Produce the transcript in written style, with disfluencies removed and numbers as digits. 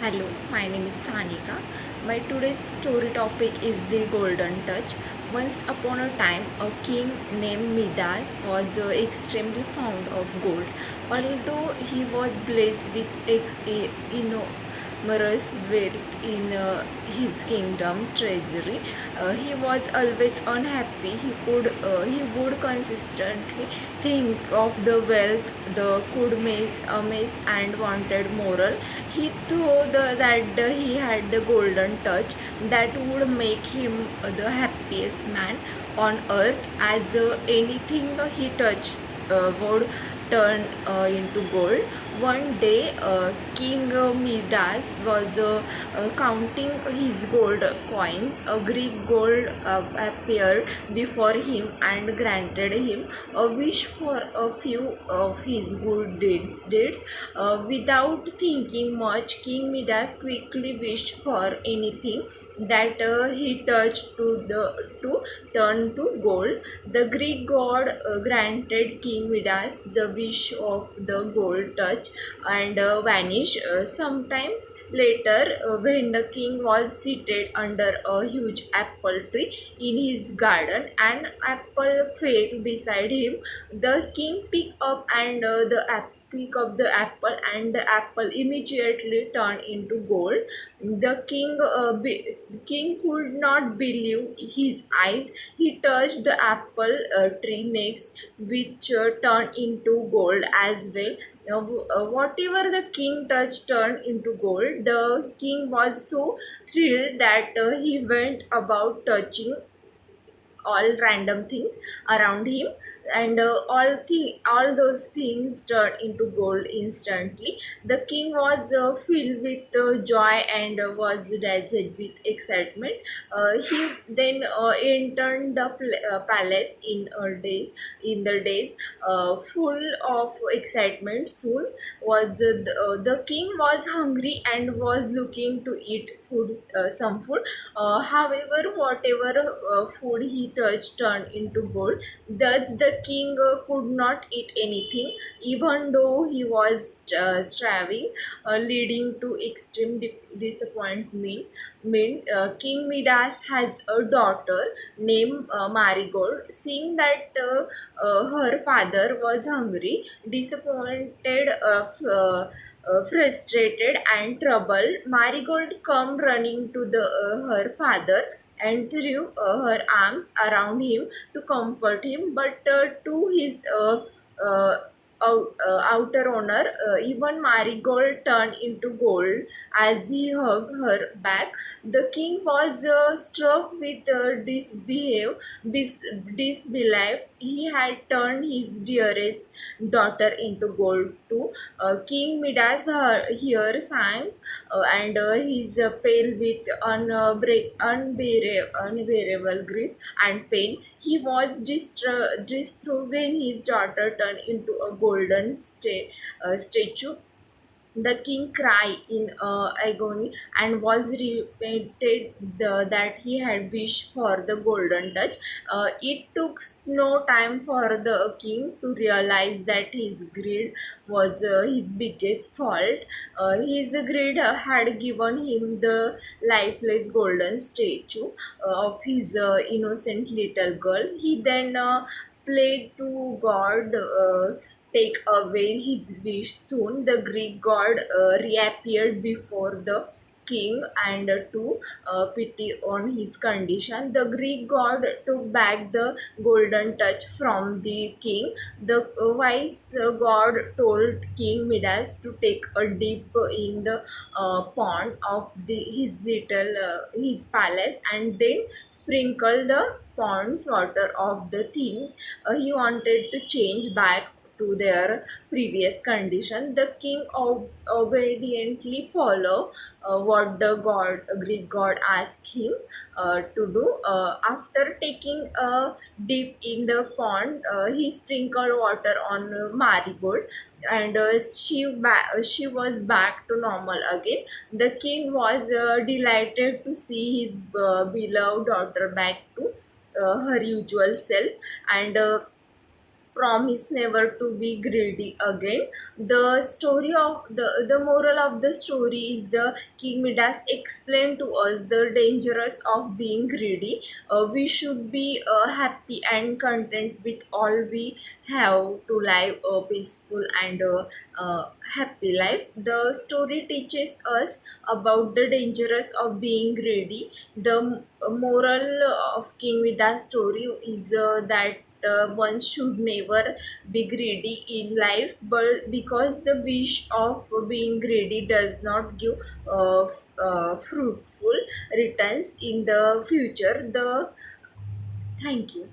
Hello, my name is Sanika. My today's story topic is the golden touch. Once upon a time, a king named Midas was extremely fond of gold. Although he was blessed with enormous wealth in his kingdom treasury, he was always unhappy. He would consistently think of the wealth the could make amaze and wanted moral. He thought that he had the golden touch that would make him the happiest man on earth, as anything he touched would turn into gold. One day, King Midas was counting his gold coins. A Greek gold appeared before him and granted him a wish for a few of his good deeds. Without thinking much, King Midas quickly wished for anything that he touched to turn to gold. The Greek god granted King Midas the wish of the gold touch and vanished. Sometime later, when the king was seated under a huge apple tree in his garden, an apple fell beside him. The king picked up and pick up the apple, and the apple immediately turned into gold. The king could not believe his eyes. He touched the apple tree next, which turned into gold as well. Whatever the king touched turned into gold. The king was so thrilled that he went about touching all random things around him, and all those things turned into gold instantly. The king was filled with joy and was dazzled with excitement. He then entered the palace in the days full of excitement. Soon was the king was hungry and was looking to eat some food. However, whatever food he touched turned into gold. Thus, the king could not eat anything, even though he was starving, leading to extreme disappointment. King Midas has a daughter named Marigold. Seeing that her father was hungry, disappointed, frustrated and troubled, Marigold come running to her father and threw her arms around him to comfort him. But to his uh, outer honor, even Marigold turned into gold as he hugged her back. The king was struck with disbelief. He had turned his dearest daughter into gold too. King Midas here sank, and he's pale with unbearable grief and pain. He was distraught when his daughter turned into a golden statue. The king cried in agony and was repeated that he had wished for the golden touch. It took no time for the king to realize that his greed was his biggest fault. His greed had given him the lifeless golden statue of his innocent little girl. He then prayed to God. Take away his wish. Soon the Greek god reappeared before the king and to pity on his condition. The Greek god took back the golden touch from the king. The wise god told King Midas to take a dip in the pond of his palace and then sprinkle the pond's water of the things he wanted to change back to their previous condition. The king obediently followed what the Greek god asked him to do. After taking a dip in the pond, he sprinkled water on Marigold, and she was back to normal again. The king was delighted to see his beloved daughter back to her usual self, and promise never to be greedy again. The moral of the story is the King Midas explained to us the dangers of being greedy. We should be happy and content with all we have to live a peaceful and happy life. The story teaches us about the dangers of being greedy. The moral of King Midas story is that one should never be greedy in life, but because the wish of being greedy does not give fruitful returns in the future. The Thank you.